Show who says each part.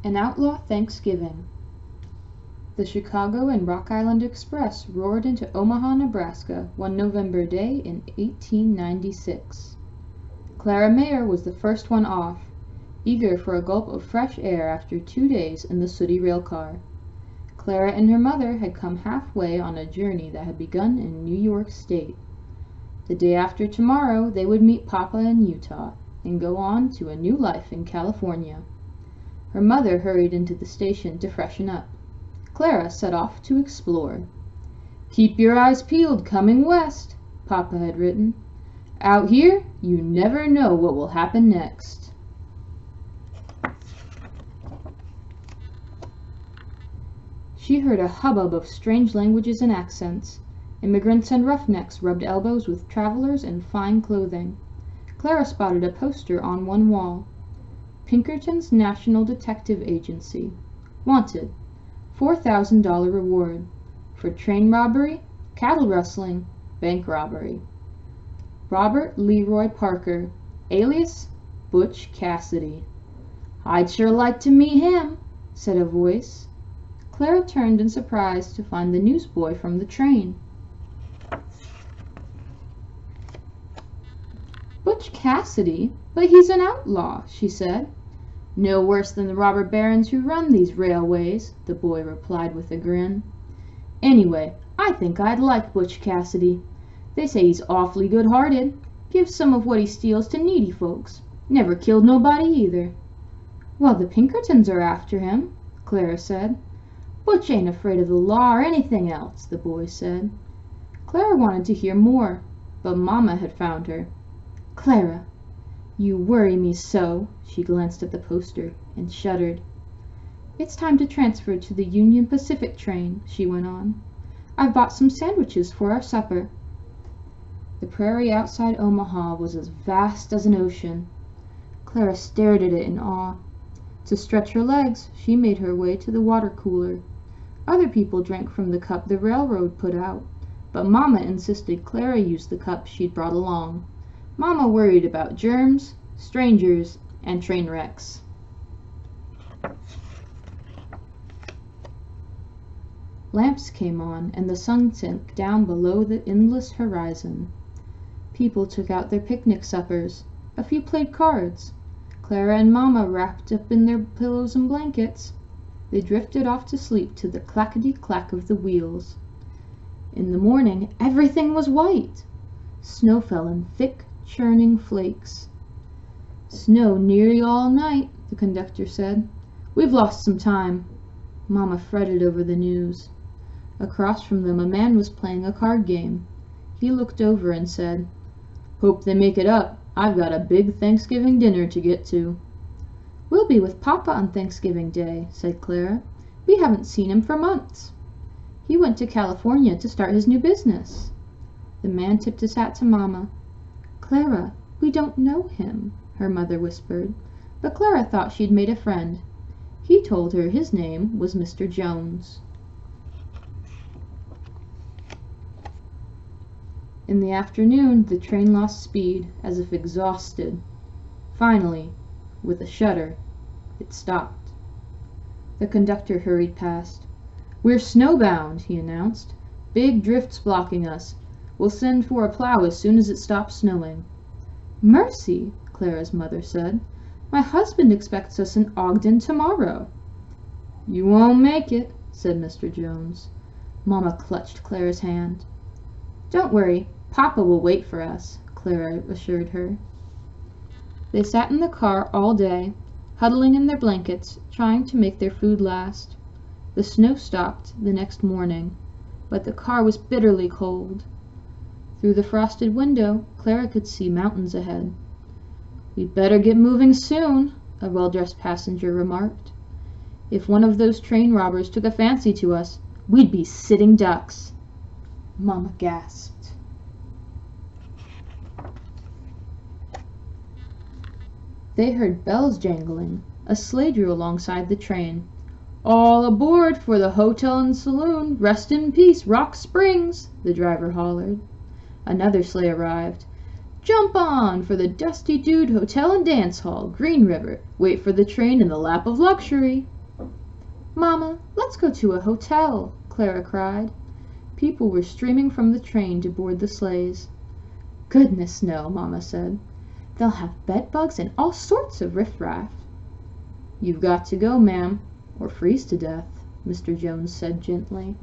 Speaker 1: An Outlaw Thanksgiving. The Chicago and Rock Island Express roared into Omaha, Nebraska, one November day in 1896. Clara Mayer was the first one off, eager for a gulp of fresh air after 2 days in the sooty rail car. Clara and her mother had come halfway on a journey that had begun in New York State. The day after tomorrow they would meet Papa in Utah and go on to a new life in California. Her mother hurried into the station to freshen up. Clara set off to explore. "Keep your eyes peeled coming west," Papa had written. "Out here, you never know what will happen next." She heard a hubbub of strange languages and accents. Immigrants and roughnecks rubbed elbows with travelers in fine clothing. Clara spotted a poster on one wall. Pinkerton's National Detective Agency. Wanted. $4,000 reward. For train robbery, cattle rustling, bank robbery. Robert Leroy Parker, alias Butch Cassidy. "I'd sure like to meet him," said a voice. Clara turned in surprise to find the newsboy from the train. "Butch Cassidy? But he's an outlaw," she said. "No worse than the robber barons who run these railways," the boy replied with a grin. "Anyway, I think I'd like Butch Cassidy. They say he's awfully good-hearted. Gives some of what he steals to needy folks. Never killed nobody either." "Well, the Pinkertons are after him," Clara said. "Butch ain't afraid of the law or anything else," the boy said. Clara wanted to hear more, but Mama had found her. "Clara, you worry me so." She glanced at the poster and shuddered. "It's time to transfer to the Union Pacific train," she went on. "I've bought some sandwiches for our supper." The prairie outside Omaha was as vast as an ocean. Clara stared at it in awe. To stretch her legs, she made her way to the water cooler. Other people drank from the cup the railroad put out, but Mama insisted Clara use the cup she'd brought along. Mama worried about germs, strangers, and train wrecks. Lamps came on, and the sun sank down below the endless horizon. People took out their picnic suppers. A few played cards. Clara and Mama wrapped up in their pillows and blankets. They drifted off to sleep to the clackety-clack of the wheels. In the morning, everything was white. Snow fell in thick, churning flakes. "Snow nearly all night," the conductor said. "We've lost some time." Mama fretted over the news. Across from them a man was playing a card game. He looked over and said, "Hope they make it up. I've got a big Thanksgiving dinner to get to." "We'll be with Papa on Thanksgiving Day," said Clara. "We haven't seen him for months." "He went to California to start his new business." The man tipped his hat to Mama. "Clara, we don't know him," her mother whispered, but Clara thought she'd made a friend. He told her his name was Mr. Jones. In the afternoon, the train lost speed, as if exhausted. Finally, with a shudder, it stopped. The conductor hurried past. "We're snowbound," he announced. "Big drifts blocking us. We'll send for a plow as soon as it stops snowing." "Mercy," Clara's mother said. "My husband expects us in Ogden tomorrow." "You won't make it," said Mr. Jones. Mama clutched Clara's hand. "Don't worry, Papa will wait for us," Clara assured her. They sat in the car all day, huddling in their blankets, trying to make their food last. The snow stopped the next morning, but the car was bitterly cold. Through the frosted window, Clara could see mountains ahead. "We'd better get moving soon," a well-dressed passenger remarked. "If one of those train robbers took a fancy to us, we'd be sitting ducks." Mama gasped. They heard bells jangling. A sleigh drew alongside the train. "All aboard for the hotel and saloon. Rest in peace, Rock Springs," the driver hollered. Another sleigh arrived. Jump on for the Dusty Dude Hotel and Dance Hall, Green River. Wait for the train in the lap of luxury." "Mama, let's go to a hotel," Clara cried. People were streaming from the train to board the sleighs. "Goodness, no," Mama said. "They'll have bedbugs and all sorts of riffraff." "You've got to go, ma'am, or freeze to death," Mr. Jones said gently.